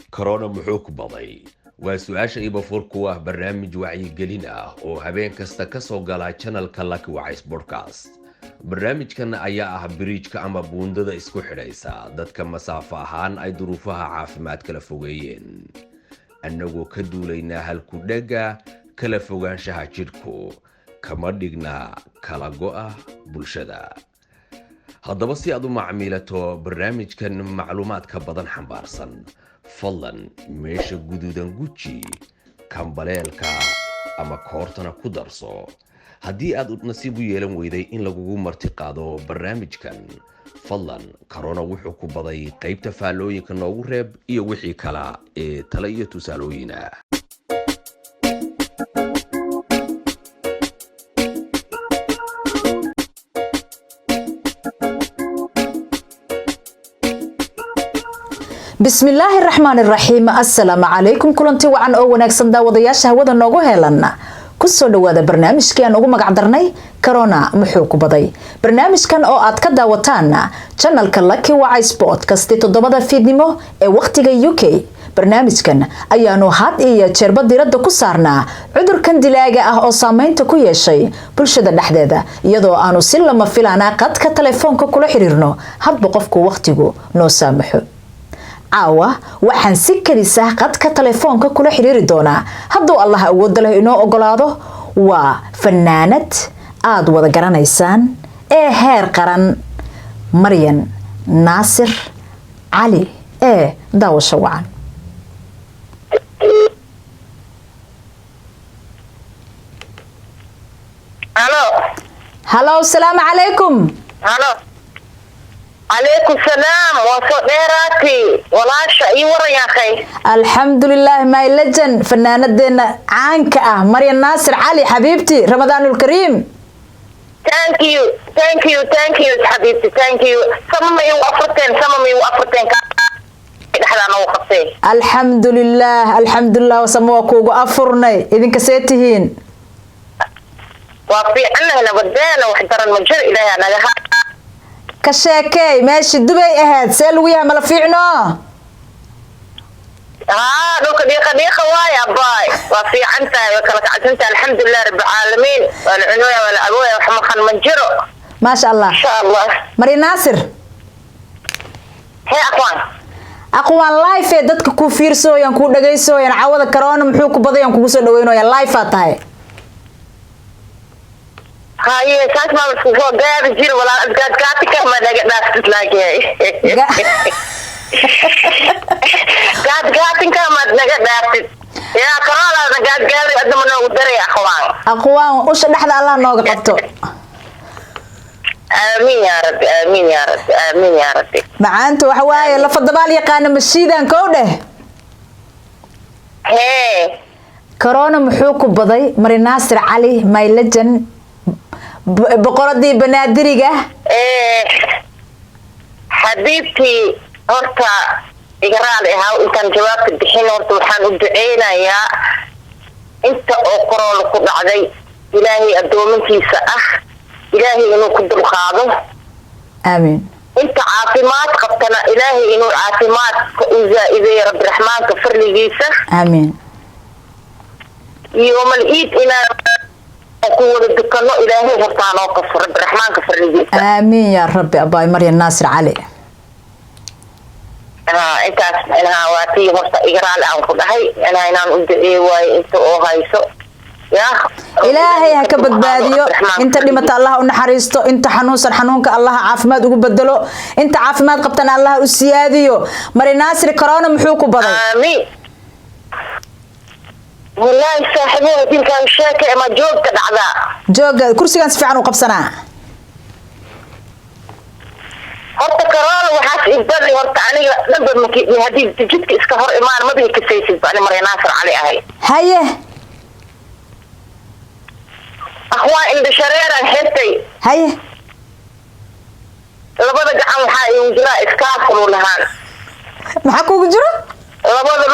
corona muxuu ku baday waa su'aasha iba furku ah barnaamij wacyigelin ah oo habeen kasta ka soo gala channelka Lucky Wise Podcast. barnaamijkan ayaa ah bridge-ka ama buundada isku xidhaysa dadka masaafo ahaan ay duruufaha caafimaad kala fogeeyeen annagoo ka duulaynaa halku dhaga kala fogaanshaha jidhku kama dhigna kala go'a bulshada. haddaba si aad u macmiilato barnaamijkan macluumaadka badan xambaarsan fadlan meesha guduudan guji kambaleelka ama koortana ku darso haddii aad nasiib u yeelan weyday in lagugu marti qaado barnaamijkan fadlan corona wuxuu ku baday qaybta faallooyinka noogu reeb iyo wixii kala ee talo iyo tusaalooyin ah. بسم الله الرحمن الرحيم السلام عليكم كلنتي وعن oo wanaagsan daawadayaasha hawada noogu heelan ku soo dhawaada barnaamijkeen ugu magac darnay corona muxuu ku baday barnaamijkan oo aad ka daawataan channelka Lucky Wise Podcast toddobada fiidnimo ee waqtiga UK barnaamijkan ayaanu had iyo jeerba diirada ku saarnaa cudurkan dilaaga ah oo saameynta ku yeeshay bulshada dhexdeeda iyadoo aanu si lama filaana qadka telefoonka kula xiriirno hadba qofku waqtigu noo saamaxo caawa waxaan si kaliya qadka telefoonka kula xiriiri doonaa hadduu Allah awood leh inoo ogolaado waa fanaanad aad wada garanaysaan ee heer qaran Maryan Naasir Cali ee daawasho wacan. Hello السلام عليكم. عليكم السلام وصديراتي ولا شيء ورا يا اخي. الحمد لله ماي لجن فنانتنا عانك مريم ناصر علي حبيبتي رمضان الكريم. Thank you حبيبتي thank you. سمي وافرتين الحمد لله وسموا كوغو افرني اذن كسيتهين. وفي عنا بدانا وحضر المجر الى انا كشاكي ماشي دبي اهد سلويها ملا فيعنو دوك ديقة وايا باي وفي عنتا وكلك عزمتا الحمد لله رب العالمين والعنوية والأبوية وحمد خان منجرو ما شاء الله إن شاء الله. مريم ناصر هي أقوان لايف دادك كو فيرسويان كو دغيسويان عاودا كورونا محو كو بديان كو سو دوينويان لايفا تاهي هاي ساس ما بتفوق قاعد جير ولا قاعد كم ما ناس تلاقي قاعد كم ما ناس يا كورونا قاعد قدمنا ودري يا أخوان وش دحدا الله نوغا قبتو آمين يا ربي macaantu waxa waaye la fadbaal yaqaan mashiidan koowde corona muxuu ku baday Maryan Naasir Cali my legend boqoradii banaadiriga حبيبتي horta igaraal ahaa intaan jawaabta bixin horta waxaan u duceynayaa inta oo corona ku dhacday ilaahay adoomintiisa ah ilaahay inuu ku dulqaado aamin inta caafimaad qabtana ilaahay inuu caafimaad u zaa'ideeyo rabbi raxmaanka farligiisa aamin يوم العيد إلى قوة الدكانو إلهي هرتانو كفر الرحمن كفر الجيسة آمين يا ربي أباي مريم ناصر علي أنت أنا واتي هرتا إقراء الآن كلهي أنا هنا أدعي واي أنت أوهايسو يا إلهي هكبت باديو أنت اللي متى الله ونحريستو أنت حنوسا حنونك الله عافماد وقبدلو أنت عافماد قبتنا الله أسياديو مريم ناصر كورونا محوكو بضي آمين والله صاحبي هدين كان شاكي اما جوج كدعدا جوج كرسي كان سفيعان وقبسنا horta corona waxaas ibadii horta aniga dhanba markii hadii jidka iska hor imaan ma bii kasaysid baan Maryan Naasir Cali ahay haye akhwaa inda shareeran xirtay haye labada gacan waxa ay jira iskaafulu lahaan maxaa kugu jiro labada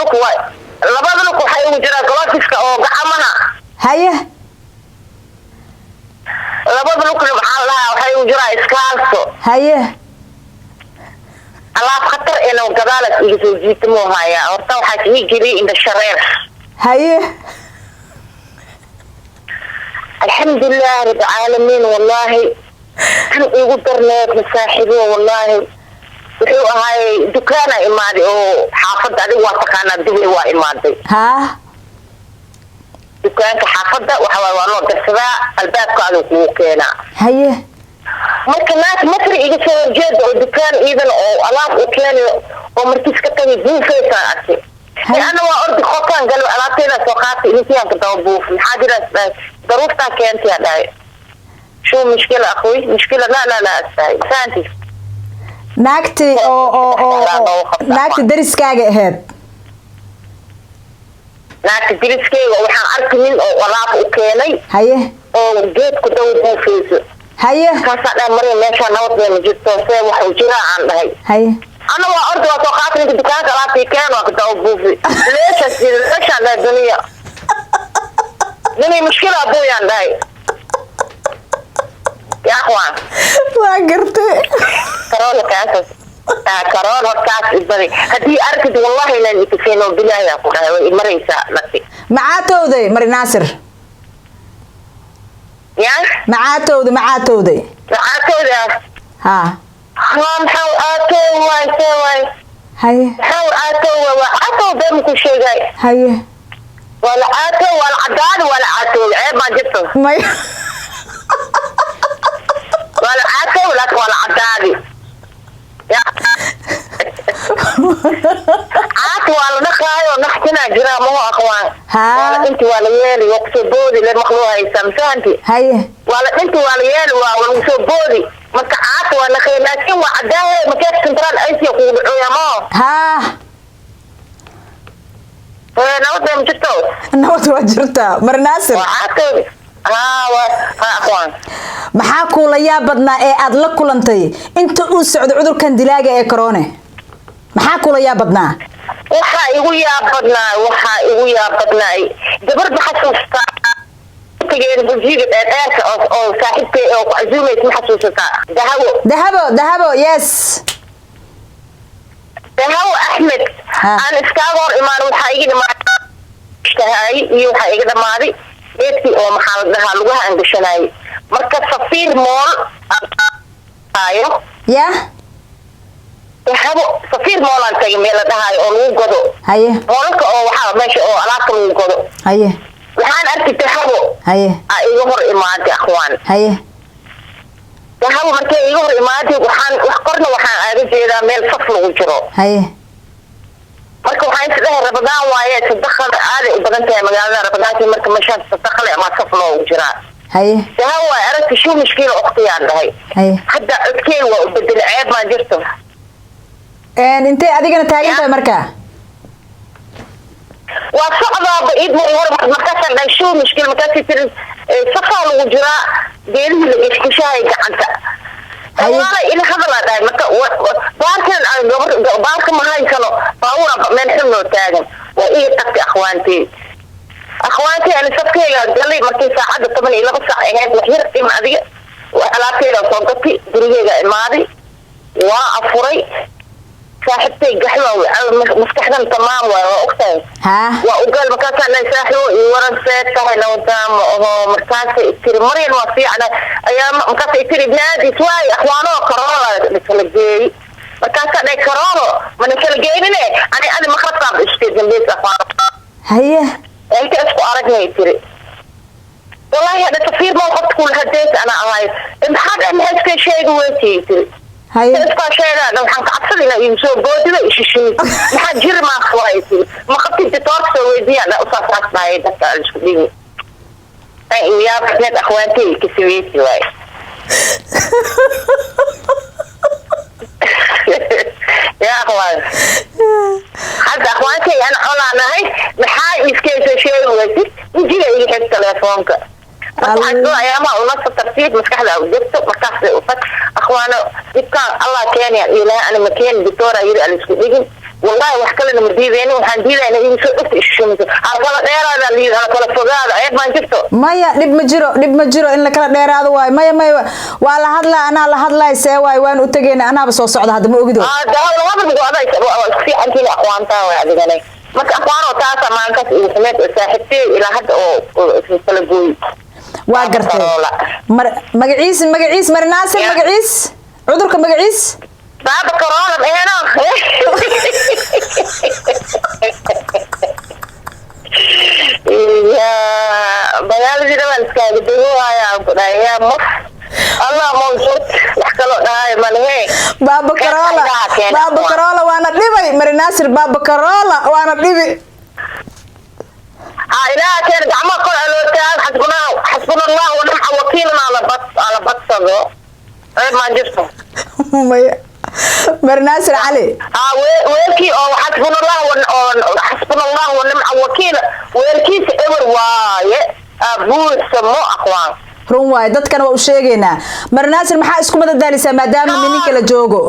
lug waxay ugu jiraan galoofiska oo gacmaha haye labada lug waxaa lahaa waxay ugu jiraan iskaalso haye alaab khatar inuu gadaalas iga soo jiitamo haya horta waxaa ii geliyay indha shareer haye alxamdulilah rabbil caalamiin wallahi kan igu darneed masaaxibo wallahi wuxuu ahaayay dukaana imaaday oo xaafadda adiga waa taqaanaa dubay waa imaaday dukaanka xaafadda waa loo darsadaa albaabkaada kugu keenaa haye marka naag masri iga soo horjeeda oo dukaan iidan oo alaab u keenayo oo markiis ka tagay buufaysa arkay ana waa ordi qokaan gal alaabteeda soo qaatay intiyan ka daba buuf maxaa jira daruurtaa keentay dhaay شو مشكلة أخوي مشكلة لا سانتي naagti naagti dariskaaga ahayd naagti dariskayga waxaan arkay nin oo alaab u keenay haye oo geedku dhow buufayso haye kaasaa dhaa maria meeshaa nabad bayna jirto see waxu jiraa aan dhahay haye ana waa ordi waa soo qaatay ninka dukaanka alaabtii keen waa ka daba buufi leeshaan dhahay duniya mushkila abuuyaan dhahay يا اخوان واقرتي كورونا كاسس كورونا كاس بدري هدي اركض والله لا يتفينوا بالله يا اخوان مريسا لكي معاتودي مري ناصر يا معاتودي ها حاول اتو واي هاي حاول اتو دم كل شيء جاي هاي ولا اتو ولا عداد ولا اتو عيب ما جبته ولا عاتي ولا عدادي عاتي ولا نخاي ونحكينا جرا مو اخوان ولا انت ولا يالي وقصبودي لما خلوها يسمسانتي هاي ولا انت ولا يالي وقصبودي مكا عاتي ولا خير لكن وعداها مكاش سنترال ايسي يقول عيامو نوت يا مجتو نوت وجرتا مر ناصر وعاتي maxaa kuula yaa badnaa ee aad la kulantay inta uu socdo cudurkan dilaaga ee corona maxaa kuula yaa badnaa waxaa igu yaa badnaa gabar baxasuusta tageen bujiga dheerka oo saaxiibtay oo azuumeys ma xasuusata dahabo yes dahabo axmed aan iskaaga hor imaan waxaa iga dhamaaday iyo waxaa iga dhamaaday eedkii oo maxaa la dhahaa lugaha aan gashanayay marka safiir mool ayo ya dahabo safiir mool aan tagay meel la dhahaayo oo lagu godo haye moolka oo waxaa meesha oo alaabta lagu godo haye waxaan arkay dahabo haye iga hor imaaday akhwaan haye dahabo markay iga hor imaaday waxaan aaga jeedaa meel saf lagu jiro haye marka waxaan isdhahay rabadaan waaye sadaqada aaday u badan tahay magaalada rabadaantii marka meeshaan sadaqale ama saf loogu jiraa haye dahan waay aragti shuu mushkiila uktiyaan dhahay haye hadda codkeen waa u bedela ceeb maa jirto intay adigana taagan tahay markaa waa socdaaba iid ma hor markaasaan dhahay shuu mushkiil markaasii tiri safaa lagu jiraa geelihii la geshgashahay gacanta waana ila hadalaa dhahay marka baarka ma haysano baawura meel xun noo taagan waa iga tagtay akhwaantey ani safkeyga galay markay saacadda 12 saac ahayd wax yar ima adiga alaabteyda soo gatay gurigeyga imaaday waa afuray saaxiibtay gaxwa maskaxdan tamaam waa ogtahay waa ugal markaasaan dhahay saaxiibo iyo waran seed tahay nawdaama oho markaasay tiri maryan waa fiicana ayaa markaasay tiri ibnaadis waay akhwaanoo corona kala geeyey markaasaa dhahay corona mana kala geynine ani adi makrabkaaba iskee dambeys akhwaano haye inta isku aragnay tiri wallahi hadda safiir maa qofta kula hadeys ana ahay maxaad iska sheegi weysiyey tiri iskaa sheegaan waxaan ka cabsadayna igu soo boodida ishishimi maxaa jiri maa furay tiri ma qabtid ditoorka soo weydiyaan usaasaas dhahay dadka aan isku dhigi yaa baxneed akhwaantey ka sameyti waay yaa akhwaan hadda akhwaantey aan colaanahay maxaa iskeysa sheegi weysid injiga iga xig telefoonka ayaamaha unasa tartiib maskaxda u degto markaas u tag akhwaano dhibkaan allah keenya ilaah ana ma keeni dictoora yiri aan isku dhigin wallahi wax kale ma diideen waxaan diidayna in soo dhufta ishuumto kala dheeraada liidana kala fogaada ay baan jirto maya dhib ma jiro in la kala dheeraado waay maya waa la hadlaa anaa la hadlaysee waay waan u tagaynaa anaaba soo socda hadda ma ogido dawada wada si antiin aqwaantaa way adiganay marka aqwaano taasa maankas iyo sameed saaxiibtay ilaa hadda oo kala gooy waa gartay magaciis marinaasir magaciis cudurka magaciis baaba corona eena ya bagaaladi dhawan iskaaga dagoohaya kudhaya maf allah mawjud wax kaloo dhahay malahe baaba Carola waana dhibay marinaasir baaba Carola waana dhibi ilaha keen gacmo kor alootaan xasbuna allah wa ni'ma wakiilna ala badsado ay ma jirto maya marinaasir cali weelkii oo xasbuna allah wa ni'ma wakiil weelkiisa ewer waaye abuusa mo aqwaan run waay dadkana waa u sheegaynaa marinaasir maxaa isku madadaalisaa maadaama mininka la joogo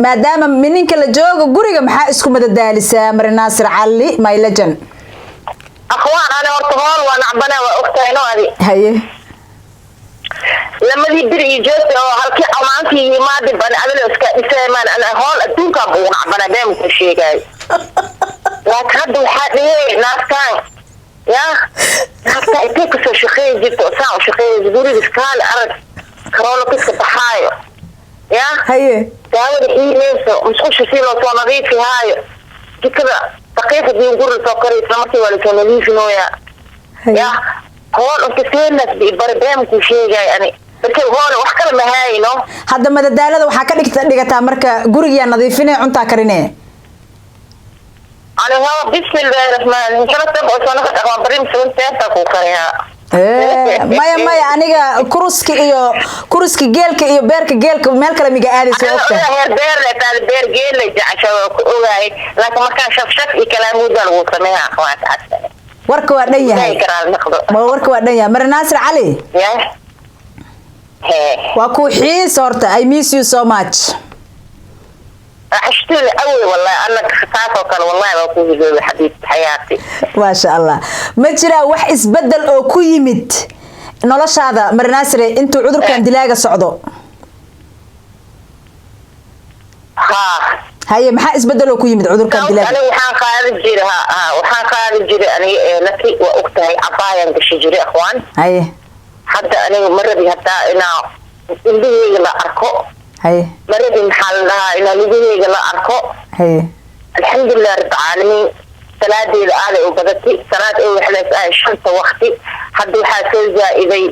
maadaama mininka la joogo guriga maxaa isku madadaalisaa marinaasir cali my legend aqwaan ana horta hool waa nacbana waa ogtahay no adi haye lamadii bir iyo joogta oo halkii amaankii yimaadi ban adalo iska dhisaymaan ana hool adduunka buu nacbana been ku sheegay laakiin hadda waxaa dhigay naaftaan naaftaan intay kasoo shaqeey jirto saa u shaqeeyay guriga iskaale arag karoolo kiska baxaayo haye daawada iimayso musqusha si loo soo nadiifi haayo jikada daqiiqadii guriga soo koray isla markii waa lasoo nadiifinooya hool inta seenas barbeen ku sheegay ani markii hool wax kale ma hayno hadda madadaalada waxaa ka dhigataa marka guriga nadiifinay cunta karinay ani hawa bismillahir rahmanir rahim kana tab oo soo noqon barim sunta ku kariya maya aniga kuruski geelka iyo beerka geelka meel kale miga aadayso ogta beer geel la jacasho ku ogaay laakiin marka shafshaf iyo kalaamudan uu sameeyaa aqwaat asal warka waa dhan yahay warka waa dhan yahay marinaasir cali waa ku xiis horta I miss you so much عشتني أول والله أنا خطاف وكان والله ما أكون جوي حبيب حياتي ما شاء الله ما جرى wax isbedel oo ku yimid noloshaada marinaasire intuu cudurkan dilaaga socdo haye maxaa isbedel oo ku yimid cudurkan dilaaga أنا waxaan qaadi jiray ani laki waa ogtahay abaayan gashi jiray akhwaan haye hadda aniga maradi hatta ina indhahayga la arko haye maradi maxaa la dhahaa ina lugahayga la arko haye alxamdulilah rabbil caalamiin salaadeeda aaday u badatay salaad ay waxleys ah shanta waqti hadda waxaa soo zaa'iday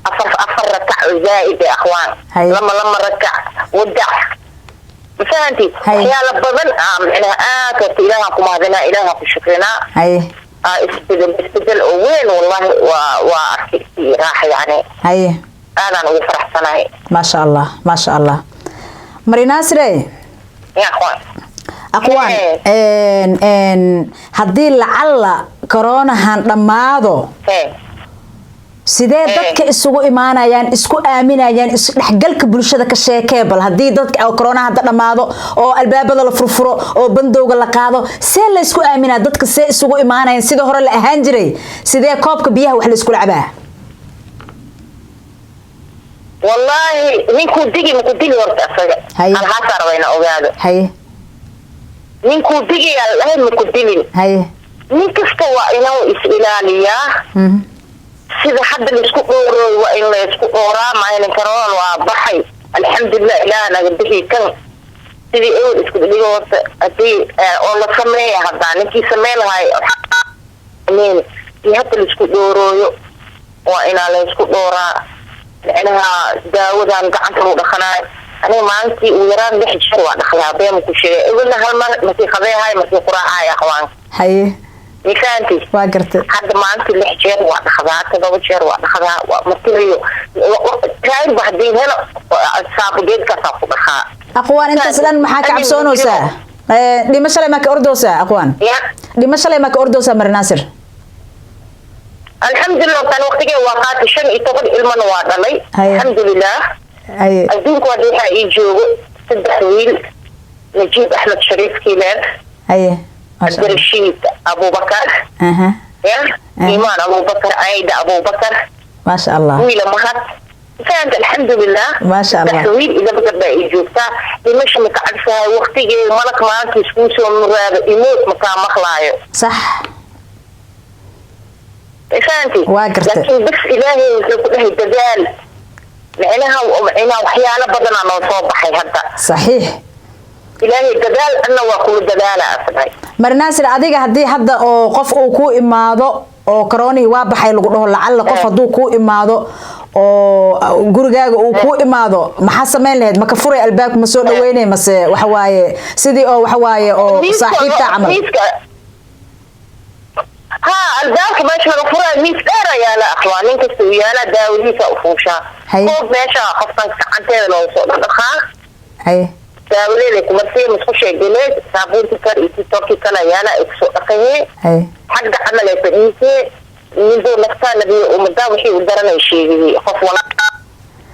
afar rakac oo zaa'id ah akhwaan lama rakac wadac masaanti waxyaala badan macnaha aad ilaaha ku mahadinaa ilaaha ku shukrina haye isbedel oo weyn wallahi waa arkay raaxa yani haye أنا وفرح صناعي ما شاء الله مريناسري يا أخوان هدي لعل كورونا هندمادو sidee dadka isugu imaanayaan isku aaminayaan isdhexgalka bulshada ka sheekay bal hadii dadka corona hadda dhamaado oo albaabada la furfuro oo bandowga la qaado see la isku aaminaa dadka see isugu imaanayaan sida hore la ahaan jiray sidee koobka biyaha wax la isku cabaa والله نينكو ديجي ورت أفجع أنا هاسر وين أوجاده هاي نينكو ديجي الله مكدلين هاي نين كستوى إنه إسئلالية سيدا حد اللي يسكو وإن لا يسكو ما ينكرون وضحي الحمد لله إله أنا قديه كان سيدي إيه يسكو ديجي ورت أدي والله سميه هذا نكي سميه هاي مين يهد اللي يسكو وإن لا يسكو لأنها داودان قعنته ودخناي أنا ما أنتي ويران لحد شروع دخلها بيم كل شيء قلنا هالمرة مسي خذيها هاي مسي قراءة يا أخوان هاي نكانتي واقرت حد ما أنتي لحد شروع دخلها تضوج شروع دخلها ومثليو كاين بعدين هنا صابوا جيد كصابوا دخلها أخوان أنت سلان محاك عبسونوسا دي مشالي ماك أردوسا أخوان دي مشالي ماك أردوسا مرناصر الحمد لله كان وقتي وقات الشن يتقد علما وادلي الحمد لله اي ادونك وديها يجوغ saddex wiil najiib axmed shariif kiileer haye maasha Allah cabdirashiid abubakar ya iimaan abubakar ayda abubakar maasha Allah wiila mahad فانت الحمد لله ما شاء الله تحويل اذا بقدر يجوبتا مش متعرفها وقتي ملك معك سكوسو مراد يموت مكان مخلايو صح فهمتي واقرت لكن بس الهي له الدجال لانها وحيانا بدنا نصوبحي هدا صحيح ilaahay dadaal anna waa ku dadaala asbay marnaasir adiga hadii hadda oo qof uu ku imaado oo corona waa baxay lagu dhaho lacala qof haduu ku imaado oo gurigaaga uu ku imaado maxaa sameyn lahayd ma ka furay albaabka ma soo dhaweynay mase waxa waaye sidii oo waxa waaye oo saaxiibta amal ha albaabka meesha lagu furay miis dheer ayaa la aqwaa ninka soo yaala daawadiisa u fuusha oo meesha qofkan gacanteeda loo soo dhaqaa hay daawada kuma sii musku sheegay saabuunta kar iyo tiktok kala yaala isu dhaqay hay xagga amal ay fadhiisay nindu naftaan nabi umada wixii u daranay sheegay qof wala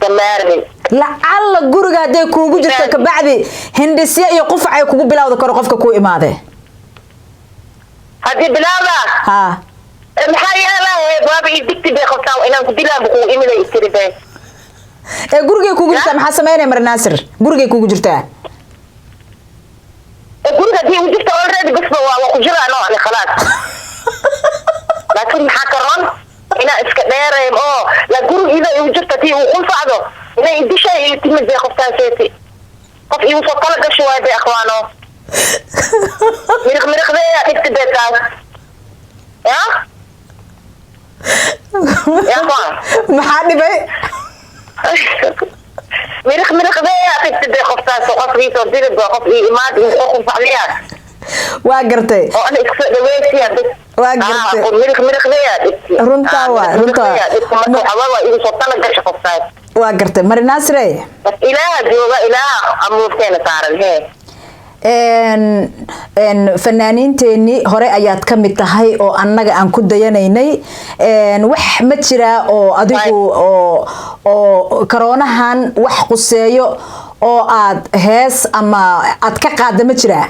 damaarmin lacala guriga haday kuugu jirto ka bacdi hindisya iyo qof ay kugu bilawdo karo qofka ku imaade hadii bilawda ha maxay yaalahay baaba idikti bay qoftaan inaan ku dilaan ku imilay istiribay guriga kuugu jirta maxaa sameynay marnaasir guriga kuugu jirta guriga dii u jirta already bas waa ku jiraan oo khalaas laakiin maxaa karoon ina iska dheereem oo la guriga ila u jirta tii uu qunfacdo ina idishay iyo timid bay qoftaan seeti qof iyo soo kala gasho way bay akhwaano mirqmirqdeeya ibtidataa ya ya maxaa dhibay mirqmirqdeeya ibtidaa qoftaan soo qofkiisa dirib qof iyo imaad iyo qof fadhiya waa gartay oo ana iska dhaweeyay waa gartay mirqmirqdeeya runta waa igu soo kala gasho qoftaan waa gartay marnaasire ilaaha jooga ilaaha amuurteena saaran hee fanaaniinteeni hore ayaad ka mid tahay oo annaga aan ku dayanaynay wax ma jira oo adigu oo coroonahan wax quseeyo oo aad hees ama aad ka qaada ma jira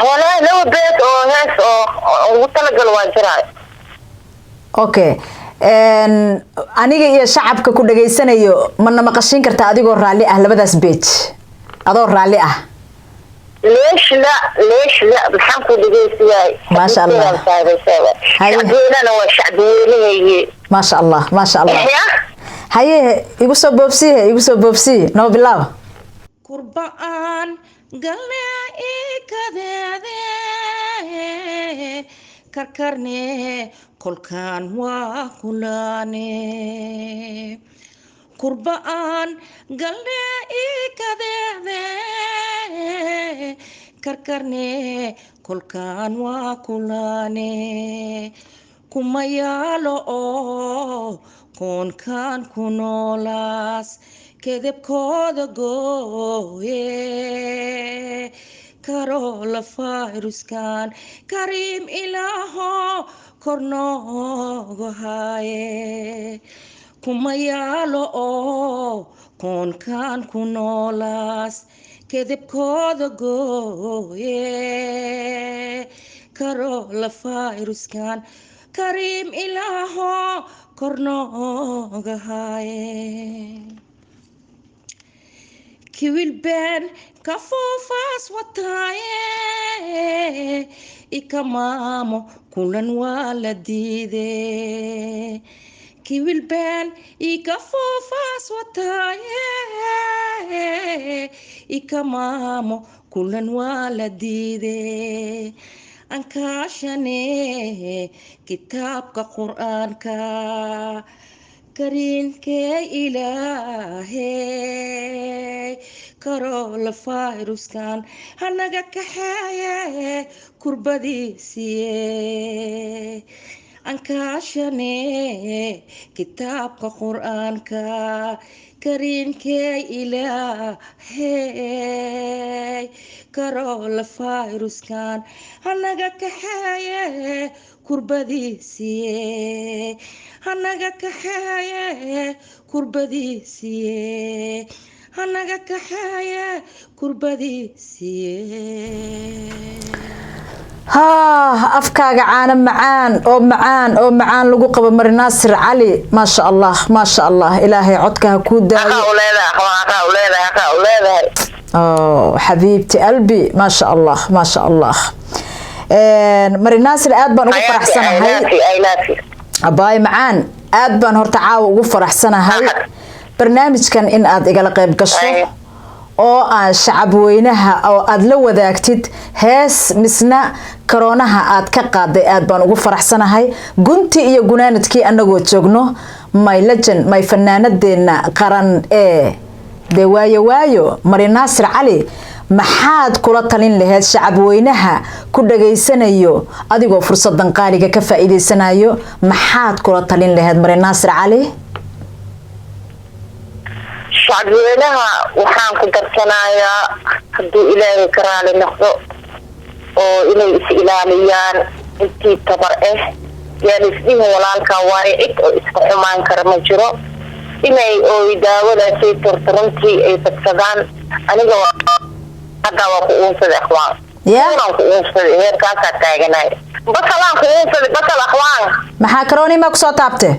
wala loo beed oo hees oo ugu talagal waa jira okay aniga iyo shacabka ku dhageysanayo mana maqashin kartaa adigoo raali ah labadaas beej adoo raali ah ليش لا بحق دقيقة ما شاء الله شعبينا وشعبيني ما شاء الله ما شاء الله هاي يقصوا بوبسي نو بالله قربان قال لي كذا كركرني كل كان وكلاني قربان قال لي كذا كركرني كل كان وكلاني كما يالو كون كان كنولاس كذب كودا قوي كارولا فايروس كان كريم إلهو كورنوغو هاي كما يالو كون كان كنولاس كذب كودا قوي كارولا فايروس كان كريم إلهو كورنوغو هاي كيويل بان كفوفاس وطاية إكمامو كلن والديدي كيويل بان إكفوفاس وطاية إكمامو كلن والديدي أنكاشني كتابك قرآنك كرين كي إلهي كارول فايروس كان هنغا كحايا كربدي سيه أنكاشني كتاب قرآن كرين كي إلهي كارول فايروس كان هنغا كحايا kurbadiisiye hanaga kaxeeye kurbadiisiye hanaga kaxeeye kurbadiisiye ها أفكار عانا معان أو معان لقو قبل مري ناصر علي ما شاء الله إلهي عدك هكودا أوه حبيبتي قلبي ما شاء الله مري ناصر أدبان وفرح سنة هاي أباي معان أدبان هرتعاو وفرح سنة هاي برنامج كان إن أد إقال قيب قشو oo aan shacab weynaha oo aad la wadaagtid hees misna koroonaha aad ka qaaday aad baan ugu faraxsanahay gunti iyo gunaanadkii anagoo joogno my legend my fanaanadeena qaran ee de waayo Mari Naasir Cali maxaad kula talin lahayd shacab weynaha ku dhageysanayo adigoo fursadan qaaliga ka faa'iideysanayo maxaad kula talin lahayd Mari Naasir Cali shacabweynaha waxaan ku darsanayaa hadduu ilaahay ka raali noqdo oo inay is ilaaliyaan intii tabar yaan isdhihin walaalka waaye cid oo iska xumaan kara ma jiro inay oo daawadaasay tortarantii ay badsadaan aniga hadda waa ku uunsaday akhwaan waan ku uunsaday heerkaasaa taaganay basalaan ku uunsaday basal akhwaan maxaa karooni ma ku soo taabtay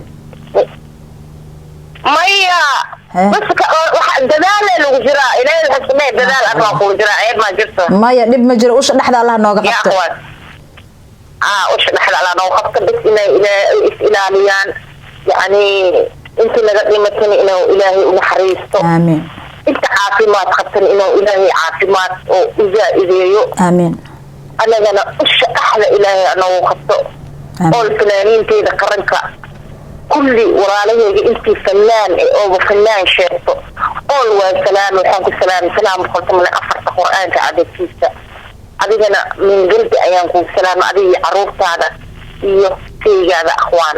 maya بس دلال لو جرا إلى الحسمة دلال أطلع كل جرا عيب ما جرته ما يدب ما جرا وش نحد الله نوقف يا أخوان وش نحد الله نوقف بس إلى إسلاميان يعني أنت لقد يمكن إنه إلهي ونحريسته آمين أنت عاصمات خطن إنه إلهي عاصمات وإذا إذا آمين أنا وش أحلى إلهي أنا وقفته أول فنانين كذا قرنك كل وراليه انت فنان او فنان شيخته قول والسلام وحق السلام قلت من افر القران كعدد كيسه عددنا من قلبي ايامكم السلام عدي عروف هذا في هذا اخوان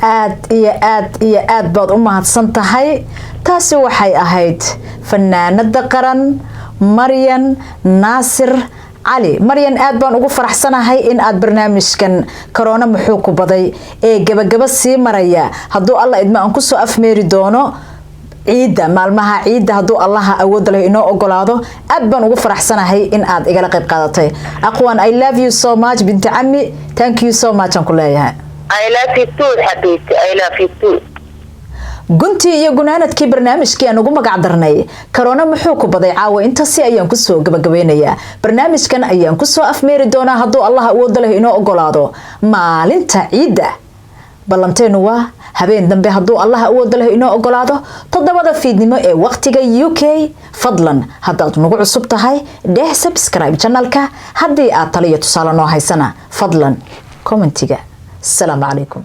aad baad u mahadsan tahay taasi waxay ahayd fanaanada qaran Maryan Naasir علي مريان aad baan ugu faraxsanahay in aad barnaamijkan corona muxuu ku baday ee gabagaba sii maraya haduu Allah idma aan ku soo afmeeri doono ciida maalmaha ciida haduu Allah awood leh inoo ogolaado aad baan ugu faraxsanahay in aad igala qayb qaadatay aqwan I love you so much binti ammi thank you so much aan ku leeyahay I love you too حبيبتي I love you too gunti iyo gunaanadkii barnaamijkii aan ugu magac darnay corona muxuu ku baday caawa inta si ayaan ku soo gabagabeynaya barnaamijkan ayaan ku soo afmeeri doonaa haduu Allah awood leh inoo ogolaado maalinta ciida ballanteenu waa habeen dambe haduu Allah awood leh inoo ogolaado 7 fiidnimo ee waqtiga UK fadlan hadaad nagu cusub tahay dheh subscribe channelka hadii aad taliyo tusaale noo haysana fadlan commentiga assalamu alaykum